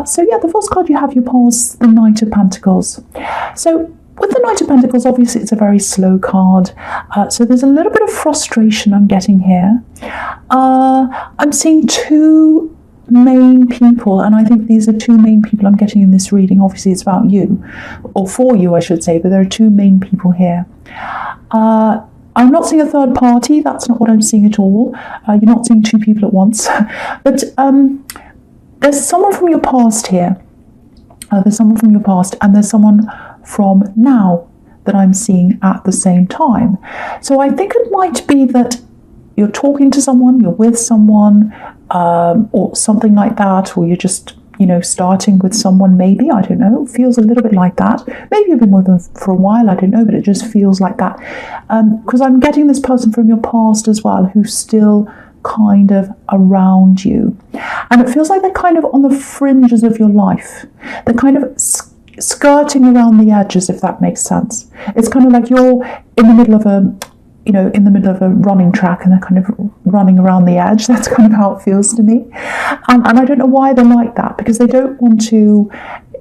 So yeah, the first card you have, you pause the Knight of Pentacles. So with the Knight of Pentacles, obviously it's a very slow card. So there's a little bit of frustration I'm getting here. I'm seeing two main people, and I think these are two main people I'm getting in this reading. Obviously it's about you, or for you I should say, but there are two main people here. I'm not seeing a third party. That's not what I'm seeing at all. You're not seeing two people at once. But there's someone from your past here. There's someone from your past, and there's someone from now that I'm seeing at the same time. So I think it might be that you're talking to someone, you're with someone, or something like that, or you're just, starting with someone, maybe, I don't know. It feels a little bit like that. Maybe you've been with them for a while, I don't know, but it just feels like that. Because I'm getting this person from your past as well, who's still kind of around you. And it feels like they're kind of on the fringes of your life. They're kind of skirting around the edges, if that makes sense. It's kind of like you're in the middle of a running track, and they're kind of running around the edge. That's kind of how it feels to me. And I don't know why they're like that, because they don't want to,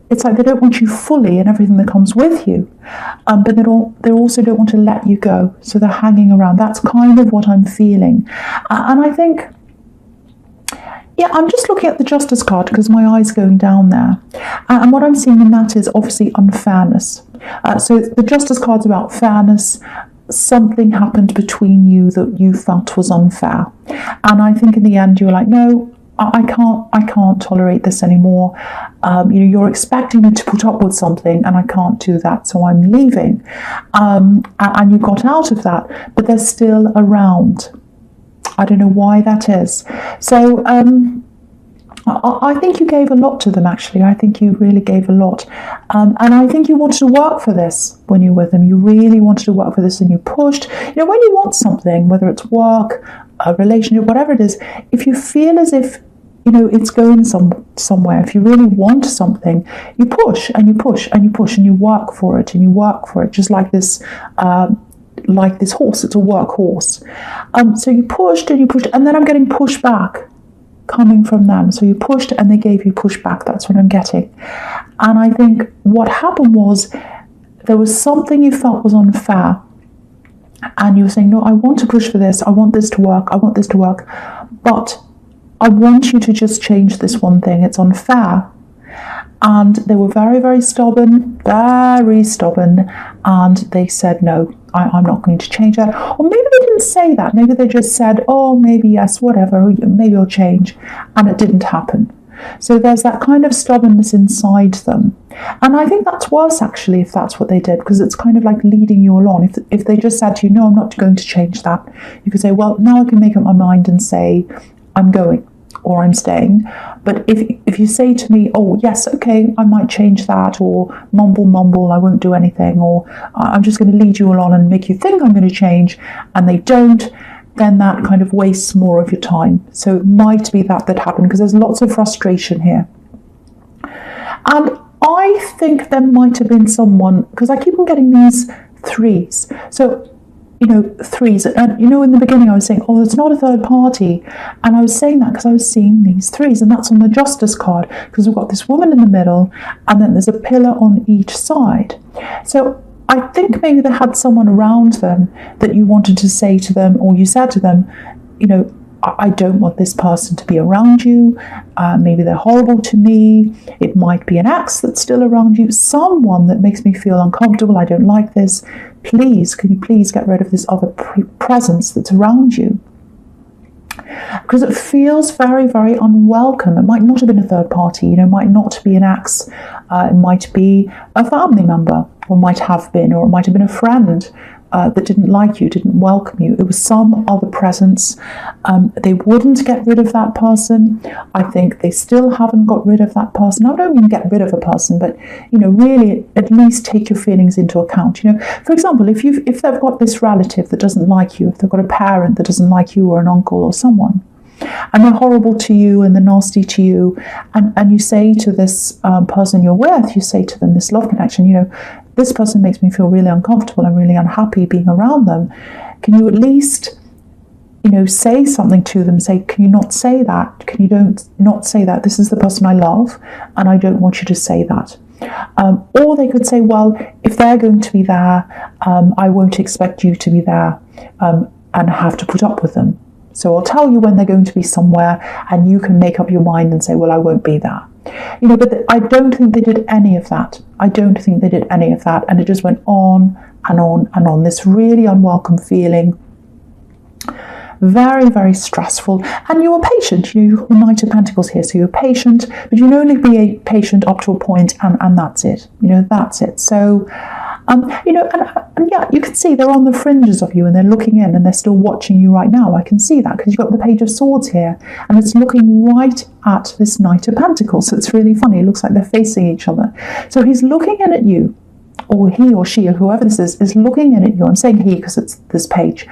it's like they don't want you fully and everything that comes with you, but they also don't want to let you go. So they're hanging around. That's kind of what I'm feeling. And I think, yeah, I'm just looking at the Justice card because my eye's going down there. And what I'm seeing in that is obviously unfairness. So the Justice card's about fairness. Something happened between you that you felt was unfair. And I think in the end you were like, no, I can't tolerate this anymore. You're expecting me to put up with something and I can't do that, so I'm leaving. And you got out of that, but they're still around. I don't know why that is. So I think you gave a lot to them, actually. I think you really gave a lot. And I think you wanted to work for this when you were with them. You really wanted to work for this, and you pushed. When you want something, whether it's work, a relationship, whatever it is, if you feel as if, it's going somewhere, if you really want something, you push and you push and you push and you work for it and you work for it, just like this horse. It's a workhorse. So you pushed and you pushed, and then I'm getting pushback coming from them. So you pushed and they gave you pushback. That's what I'm getting. And I think what happened was there was something you felt was unfair, and you were saying, no, I want to push for this. I want this to work. I want this to work. But I want you to just change this one thing. It's unfair. And they were very, very stubborn, and they said, no, I'm not going to change that. Or maybe they didn't say that. Maybe they just said, oh, maybe yes, whatever, maybe I'll change. And it didn't happen. So there's that kind of stubbornness inside them. And I think that's worse, actually, if that's what they did, because it's kind of like leading you along. If they just said to you, no, I'm not going to change that, you could say, well, now I can make up my mind and say, I'm going, or I'm staying. But if you say to me, oh yes, okay, I might change that, or mumble, I won't do anything, or I'm just going to lead you along and make you think I'm going to change, and they don't, then that kind of wastes more of your time. So it might be that happened, because there's lots of frustration here. And I think there might have been someone, because I keep on getting these threes. So threes. And in the beginning I was saying, oh, it's not a third party. And I was saying that because I was seeing these threes, and that's on the Justice card, because we've got this woman in the middle, and then there's a pillar on each side. So I think maybe they had someone around them that you wanted to say to them, or you said to them, I don't want this person to be around you. Maybe they're horrible to me. It might be an ex that's still around you. Someone that makes me feel uncomfortable. I don't like this. Please, can you please get rid of this other presence that's around you? Because it feels very, very unwelcome. It might not have been a third party. It might not be an ex. It might be a family member, or might have been, or it might have been a friend that didn't like you, didn't welcome you. It was some other presence. They wouldn't get rid of that person. I think they still haven't got rid of that person. I don't mean get rid of a person, but really at least take your feelings into account. For example, if they've got this relative that doesn't like you, if they've got a parent that doesn't like you, or an uncle or someone, and they're horrible to you and they're nasty to you, and you say to this person you're with, you say to them, this love connection, this person makes me feel really uncomfortable. I'm really unhappy being around them. Can you at least say something to them, say, can you not say that? Can you not say that? This is the person I love, and I don't want you to say that. Or they could say, well, if they're going to be there, I won't expect you to be there and have to put up with them. So I'll tell you when they're going to be somewhere, and you can make up your mind and say, well, I won't be there. But I don't think they did any of that. I don't think they did any of that. And it just went on and on and on. This really unwelcome feeling. Very, very stressful. And you were patient. You have the Knight of Pentacles here, so you're patient, but you can only be a patient up to a point, and that's it. That's it. So, and yeah, you can see they're on the fringes of you, and they're looking in, and they're still watching you right now. I can see that because you've got the Page of Swords here, and it's looking right at this Knight of Pentacles. So it's really funny. It looks like they're facing each other. So he's looking in at you, or he or she or whoever this is looking in at you. I'm saying he because it's this page.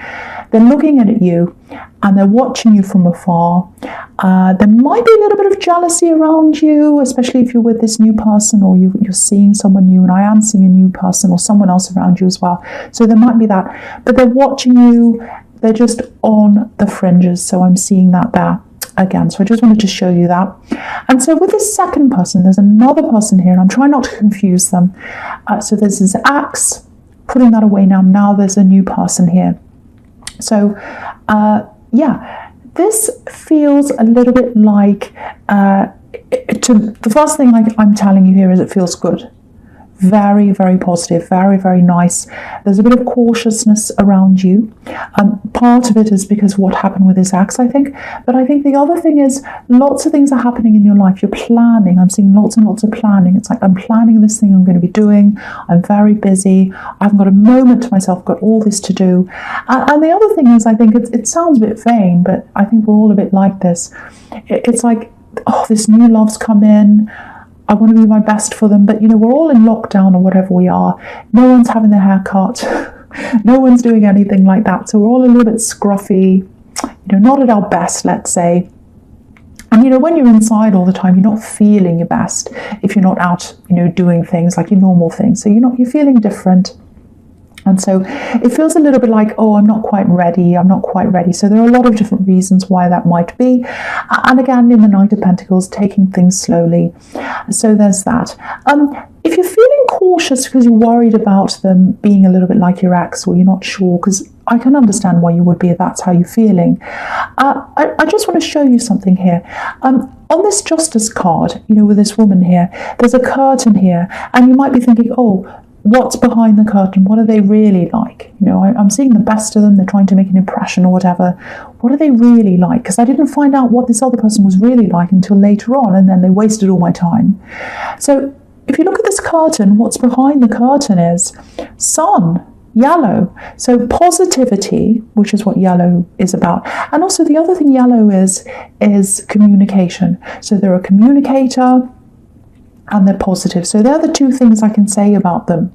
They're looking in at you, and they're watching you from afar. There might be a little bit of jealousy around you, especially if you're with this new person, or you're seeing someone new, and I am seeing a new person or someone else around you as well. So there might be that. But they're watching you. They're just on the fringes. So I'm seeing that there again. So I just wanted to show you that. And so with this second person, there's another person here, and I'm trying not to confuse them. So there's this axe, putting that away now. Now there's a new person here. So, yeah, this feels a little bit like, the first thing I'm telling you here is it feels good. Very, very positive, very, very nice. There's a bit of cautiousness around you. Part of it is because what happened with this axe, I think. But I think the other thing is lots of things are happening in your life. You're planning. I'm seeing lots and lots of planning. It's like I'm planning this thing I'm going to be doing. I'm very busy. I've got a moment to myself. I've got all this to do. And the other thing is, I think it sounds a bit vain, but I think we're all a bit like this. It's like, oh, this new love's come in. I want to be my best for them, but we're all in lockdown or whatever we are. No one's having their hair cut. No one's doing anything like that. So we're all a little bit scruffy, not at our best, let's say. And when you're inside all the time, you're not feeling your best if you're not out, doing things like your normal things. So you're feeling different. And so it feels a little bit like, oh, I'm not quite ready. So there are a lot of different reasons why that might be. And again, in the Knight of Pentacles, taking things slowly. So there's that. If you're feeling cautious because you're worried about them being a little bit like your ex, or you're not sure, because I can understand why you would be if that's how you're feeling. I just want to show you something here. On this Justice card, with this woman here, there's a curtain here, and you might be thinking, oh, what's behind the curtain? What are they really like? I'm seeing the best of them. They're trying to make an impression or whatever. What are they really like? Because I didn't find out what this other person was really like until later on, and then they wasted all my time. So if you look at this curtain, what's behind the curtain is sun, yellow. So positivity, which is what yellow is about. And also the other thing yellow is communication. So they're a communicator, and they're positive. So they're the two things I can say about them.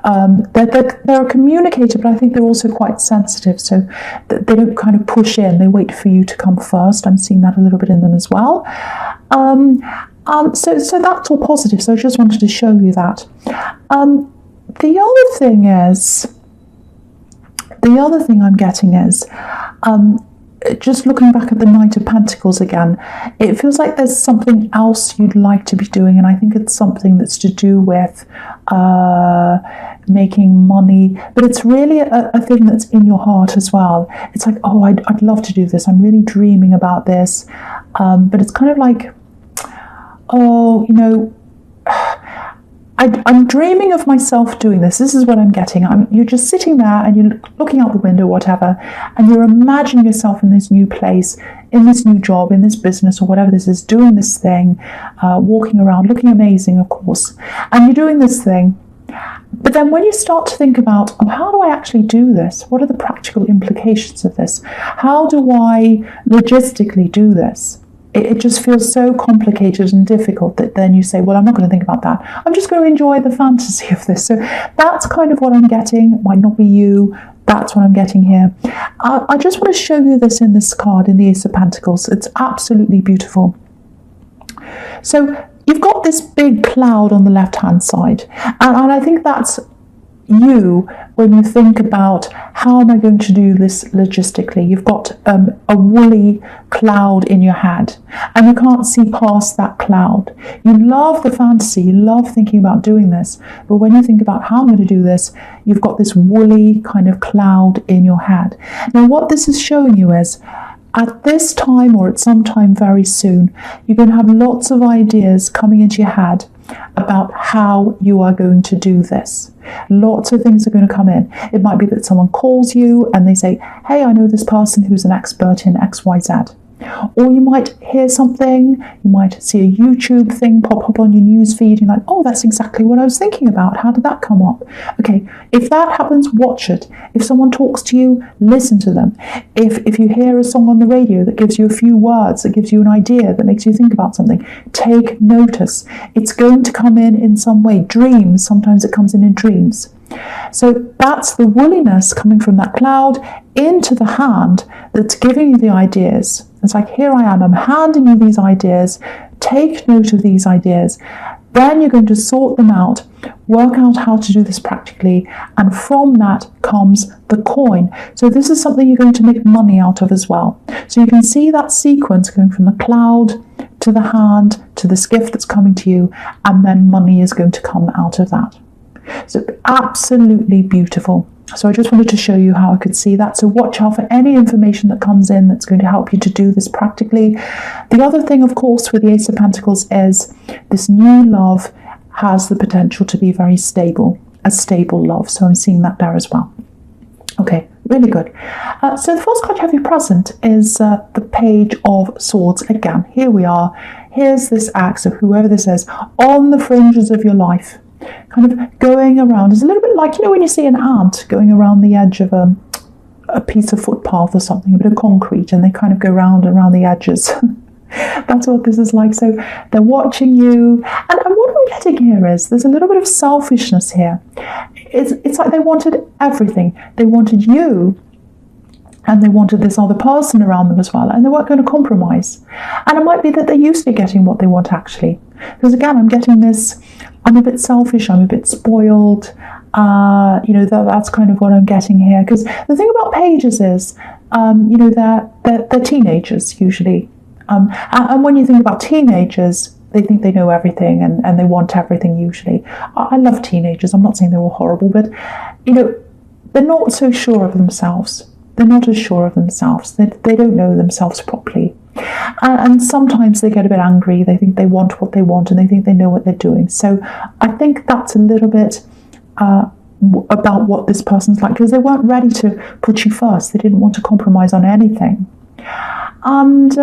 They're a communicator, but I think they're also quite sensitive. So they don't kind of push in. They wait for you to come first. I'm seeing that a little bit in them as well. So that's all positive. So I just wanted to show you that. The other thing I'm getting is, just looking back at the Knight of Pentacles again, it feels like there's something else you'd like to be doing, and I think it's something that's to do with making money, but it's really a thing that's in your heart as well. It's like, oh, I'd love to do this. I'm really dreaming about this, but it's kind of like, oh, I'm dreaming of myself doing this. This is what I'm getting. You're just sitting there and you're looking out the window, whatever, and you're imagining yourself in this new place, in this new job, in this business, or whatever this is, doing this thing, walking around, looking amazing, of course, and you're doing this thing. But then when you start to think about, oh, how do I actually do this? What are the practical implications of this? How do I logistically do this? It just feels so complicated and difficult that then you say, well, I'm not going to think about that. I'm just going to enjoy the fantasy of this. So that's kind of what I'm getting. It might not be you. That's what I'm getting here. I just want to show you this in this card, in the Ace of Pentacles. It's absolutely beautiful. So you've got this big cloud on the left-hand side. And I think that's you when you think about how am I going to do this logistically. You've got a woolly cloud in your head and you can't see past that cloud. You love the fantasy, you love thinking about doing this, but when you think about how I'm going to do this, you've got this woolly kind of cloud in your head. Now what this is showing you is at this time or at some time very soon, you're going to have lots of ideas coming into your head about how you are going to do this. Lots of things are going to come in. It might be that someone calls you and they say, hey, I know this person who's an expert in XYZ. Or you might hear something, you might see a YouTube thing pop up on your news feed, and you're like, oh, that's exactly what I was thinking about. How did that come up? Okay, if that happens, watch it. If someone talks to you, listen to them. If you hear a song on the radio that gives you a few words, that gives you an idea, that makes you think about something, take notice. It's going to come in some way. Dreams, sometimes it comes in dreams. So that's the woolliness coming from that cloud into the hand that's giving you the ideas. It's like, here I am, I'm handing you these ideas, take note of these ideas. Then you're going to sort them out, work out how to do this practically, and from that comes the coin. So this is something you're going to make money out of as well. So you can see that sequence going from the cloud to the hand to this gift that's coming to you, and then money is going to come out of that. So absolutely beautiful. So I just wanted to show you how I could see that. So watch out for any information that comes in that's going to help you to do this practically. The other thing, of course, with the Ace of Pentacles is this new love has the potential to be very stable, a stable love. So I'm seeing that there as well. Okay, really good. So the first card you have your present is the Page of Swords. Again, here we are. Here's this axe of whoever this is on the fringes of your life. Kind of going around. It's a little bit like, you know, when you see an ant going around the edge of a piece of footpath or something, a bit of concrete, and they kind of go round and around the edges. That's what this is like. So they're watching you. And what I'm getting here is there's a little bit of selfishness here. It's like they wanted everything. They wanted you, and they wanted this other person around them as well, and they weren't going to compromise. And it might be that they're used to getting what they want, actually. Because again, I'm getting this, I'm a bit selfish, I'm a bit spoiled, you know, that's kind of what I'm getting here. Because the thing about pages is, you know, they're teenagers usually. And when you think about teenagers, they think they know everything and they want everything usually. I love teenagers, I'm not saying they're all horrible, but, you know, they're not so sure of themselves. They're not as sure of themselves. They don't know themselves properly. And sometimes they get a bit angry. They think they want what they want and they think they know what they're doing. So I think that's a little bit about what this person's like, because they weren't ready to put you first. They didn't want to compromise on anything. And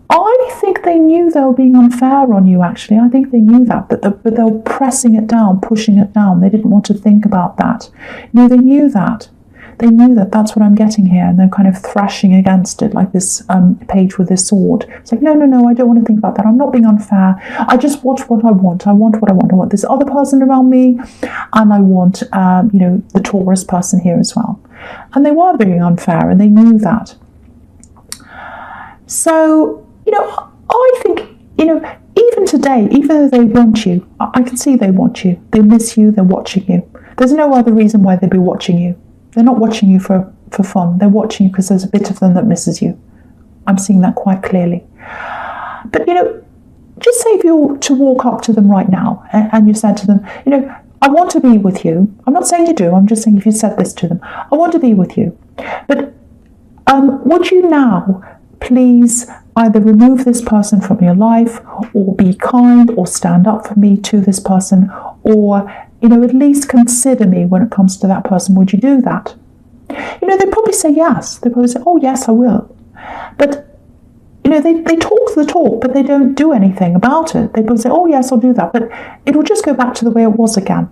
I think they knew they were being unfair on you, actually. I think they knew that, but they were pressing it down, pushing it down. They didn't want to think about that. No, they knew that. They knew that. That's what I'm getting here. And they're kind of thrashing against it, like this page with this sword. It's like, no, I don't want to think about that. I'm not being unfair. I just want what I want. I want what I want. I want this other person around me. And I want, you know, the Taurus person here as well. And they were being unfair, and they knew that. So, you know, I think, you know, even today, even though they want you, I can see they want you. They miss you. They're watching you. There's no other reason why they'd be watching you. They're not watching you for fun. They're watching you because there's a bit of them that misses you. I'm seeing that quite clearly. But, you know, just say if you were to walk up to them right now and you said to them, you know, I want to be with you. I'm not saying you do. I'm just saying if you said this to them, I want to be with you. But would you now please either remove this person from your life, or be kind, or stand up for me to this person, or, you know, at least consider me when it comes to that person? Would you do that? You know, they'd probably say yes. They'd probably say, oh, yes, I will. But, you know, they talk the talk, but they don't do anything about it. They'd probably say, oh, yes, I'll do that. But it'll just go back to the way it was again.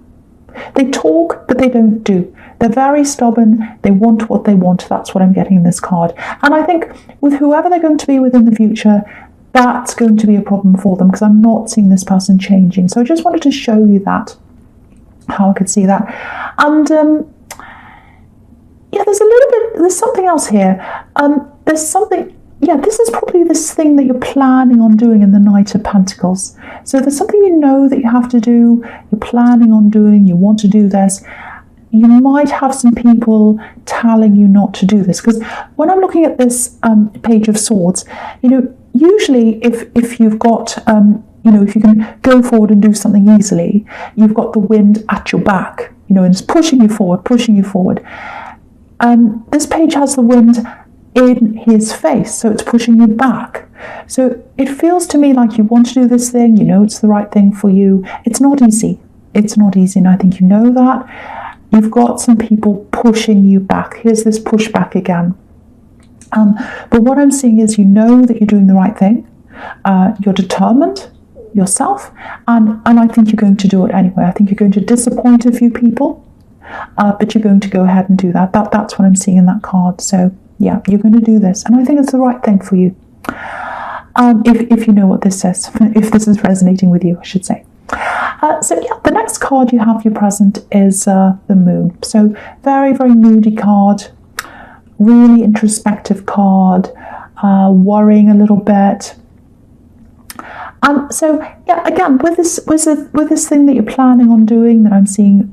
They talk, but they don't do. They're very stubborn. They want what they want. That's what I'm getting in this card. And I think with whoever they're going to be with in the future, that's going to be a problem for them, because I'm not seeing this person changing. So I just wanted to show you that, how I could see that. And yeah, there's something else here. There's something, yeah, this is probably this thing that you're planning on doing in the Knight of Pentacles. So there's something you know that you have to do, you're planning on doing, you want to do this, you might have some people telling you not to do this. Because when I'm looking at this Page of Swords, usually if you've got, if you can go forward and do something easily, you've got the wind at your back, and it's pushing you forward, pushing you forward. This page has the wind in his face, so it's pushing you back. So it feels to me like you want to do this thing, it's the right thing for you. It's not easy. It's not easy, and I think you know that. You've got some people pushing you back. Here's this pushback again. But what I'm seeing is you know that you're doing the right thing. You're determined yourself, and I think you're going to do it anyway. I think you're going to disappoint a few people, but you're going to go ahead and do that. That's what I'm seeing in that card. So yeah, you're going to do this, and I think it's the right thing for you. If you know what this says, if this is resonating with you, I should say. So yeah, the next card you have for your present is the Moon. So very, very moody card, really introspective card, worrying a little bit. So yeah, again, with this thing that you're planning on doing, that I'm seeing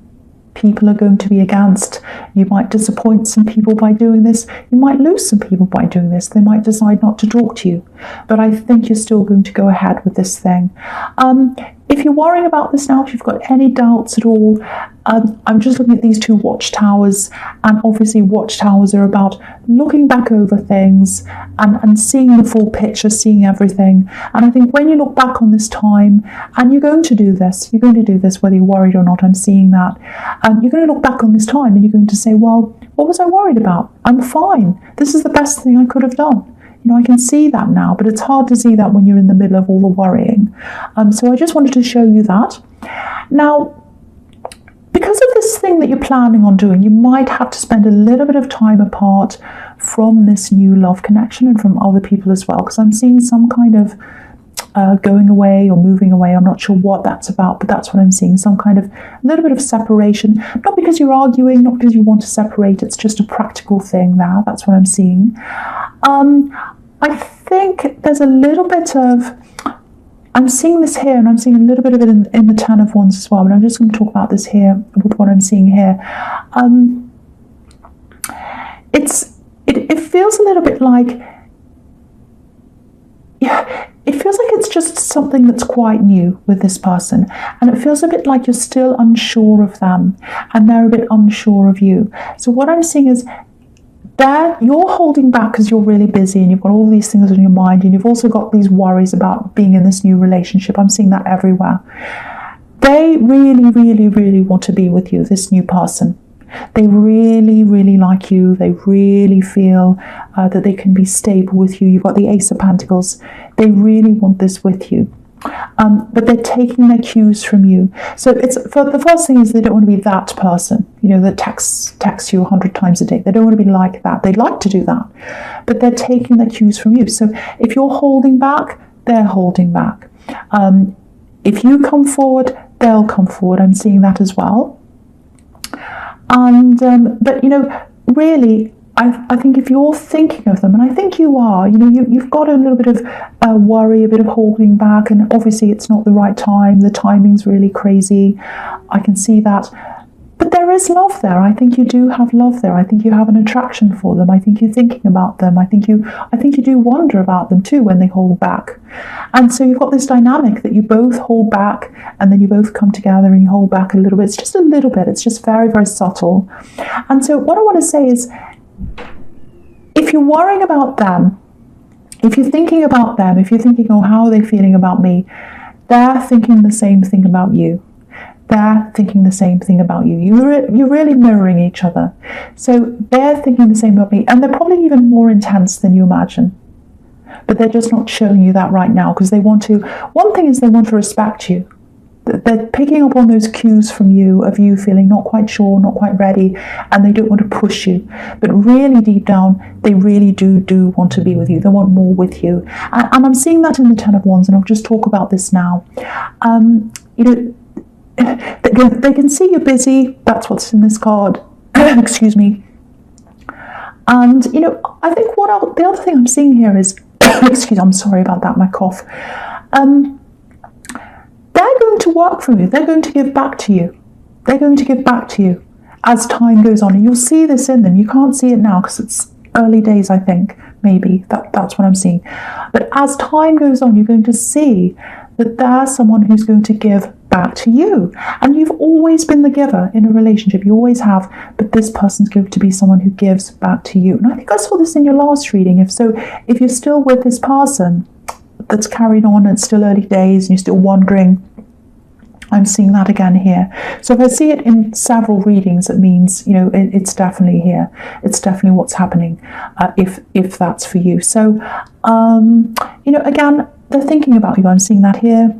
people are going to be against. You might disappoint some people by doing this. You might lose some people by doing this. They might decide not to talk to you. But I think you're still going to go ahead with this thing. If you're worrying about this now, if you've got any doubts at all, I'm just looking at these two watchtowers, and obviously watchtowers are about looking back over things and seeing the full picture, seeing everything. And I think when you look back on this time, and you're going to do this whether you're worried or not, I'm seeing that. You're going to look back on this time and you're going to say, well, what was I worried about? I'm fine. This is the best thing I could have done. I can see that now, but it's hard to see that when you're in the middle of all the worrying. So I just wanted to show you that. Now, because of this thing that you're planning on doing, you might have to spend a little bit of time apart from this new love connection and from other people as well, because I'm seeing some kind of going away or moving away. I'm not sure what that's about, but that's what I'm seeing. Some kind of little bit of separation, not because you're arguing, not because you want to separate. It's just a practical thing there. That's what I'm seeing. I think there's a little bit of, I'm seeing this here, and I'm seeing a little bit of it in the Ten of Wands as well, but I'm just going to talk about this here with what I'm seeing here. It feels a little bit like, yeah, it feels like it's just something that's quite new with this person, and it feels a bit like you're still unsure of them and they're a bit unsure of you. So what I'm seeing is that you're holding back because you're really busy and you've got all these things on your mind, and you've also got these worries about being in this new relationship. I'm seeing that everywhere. They really, really, really want to be with you, this new person. They really, really like you. They really feel that they can be stable with you. You've got the Ace of Pentacles. They really want this with you. But they're taking their cues from you. So it's, for the first thing is, they don't want to be that person, that texts you 100 times a day. They don't want to be like that. They'd like to do that, but they're taking their cues from you. So if you're holding back, they're holding back. If you come forward, they'll come forward. I'm seeing that as well. And but really, I think if you're thinking of them, and I think you are, you've got a little bit of worry, a bit of holding back, and obviously it's not the right time. The timing's really crazy. I can see that. But there is love there. I think you do have love there. I think you have an attraction for them. I think you're thinking about them. I think you do wonder about them too when they hold back. And so you've got this dynamic that you both hold back, and then you both come together and you hold back a little bit. It's just a little bit. It's just very, very subtle. And so what I want to say is, if you're worrying about them, if you're thinking about them, if you're thinking, oh, how are they feeling about me? They're thinking the same thing about you. They're thinking the same thing about you. You're really mirroring each other. So they're thinking the same about me, and they're probably even more intense than you imagine. But they're just not showing you that right now because they want to. One thing is, they want to respect you. They're picking up on those cues from you, of you feeling not quite sure, not quite ready, and they don't want to push you. But really deep down, they really do want to be with you. They want more with you. And I'm seeing that in the Ten of Wands, and I'll just talk about this now. They can see you're busy. That's what's in this card. Excuse me. And I think the other thing I'm seeing here is, I'm sorry about that, my cough. They're going to work for you. They're going to give back to you. They're going to give back to you. as time goes on, and you'll see this in them. You can't see it now because it's early days, I think, maybe. That's what I'm seeing. But as time goes on, you're going to see that there's someone who's going to give back to you. And you've always been the giver in a relationship. You always have. But this person's going to be someone who gives back to you. And I think I saw this in your last reading. If you're still with this person that's carried on, and it's still early days, and you're still wondering, I'm seeing that again here. So if I see it in several readings, it means, it's definitely here. It's definitely what's happening, if that's for you. So, again, they're thinking about you. I'm seeing that here.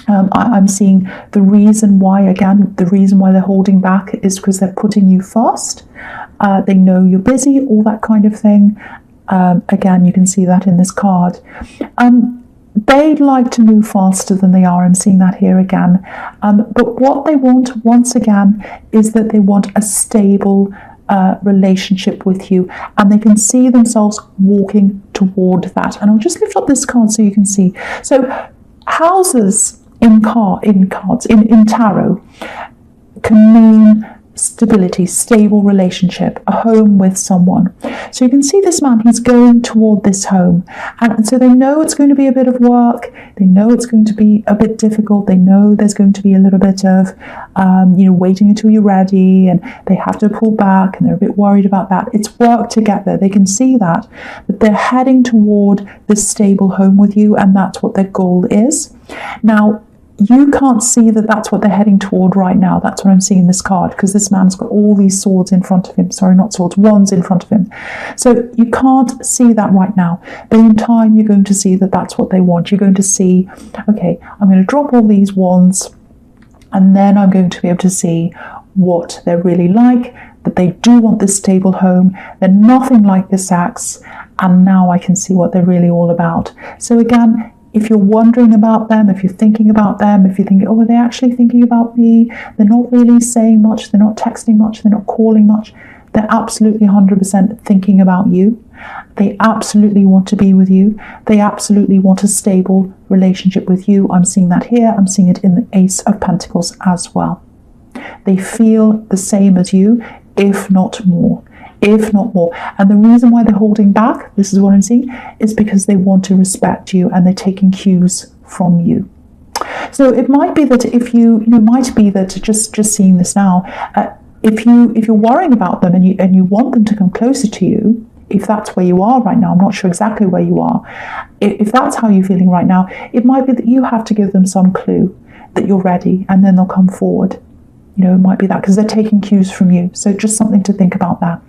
I'm seeing the reason why they're holding back is because they're putting you first. They know you're busy, all that kind of thing. Again, you can see that in this card. They'd like to move faster than they are. I'm seeing that here again. But what they want, once again, is that they want a stable relationship with you, and they can see themselves walking toward that. And I'll just lift up this card so you can see. So houses in tarot can mean stability, stable relationship, a home with someone. So you can see this man, he's going toward this home. And so they know it's going to be a bit of work. They know it's going to be a bit difficult. They know there's going to be a little bit of, waiting until you're ready, and they have to pull back, and they're a bit worried about that. It's work to get there. They can see that, but they're heading toward this stable home with you, and that's what their goal is. Now, you can't see that that's what they're heading toward right now. That's what I'm seeing in this card, because this man's got all these swords in front of him. Sorry, not swords, wands in front of him. So you can't see that right now. But in time, you're going to see that that's what they want. You're going to see, okay, I'm going to drop all these wands, and then I'm going to be able to see what they're really like, that they do want this stable home. They're nothing like this axe. And now I can see what they're really all about. So again, if you're wondering about them, if you're thinking about them, if you're thinking, oh, are they actually thinking about me? They're not really saying much. They're not texting much. They're not calling much. They're absolutely 100% thinking about you. They absolutely want to be with you. They absolutely want a stable relationship with you. I'm seeing that here. I'm seeing it in the Ace of Pentacles as well. They feel the same as you, if not more. If not more. And the reason why they're holding back, this is what I'm seeing, is because they want to respect you, and they're taking cues from you. So it might be that just seeing this now, if you're worrying about them and you want them to come closer to you, if that's where you are right now, I'm not sure exactly where you are. If that's how you're feeling right now, it might be that you have to give them some clue that you're ready, and then they'll come forward. It might be that, because they're taking cues from you. So just something to think about that.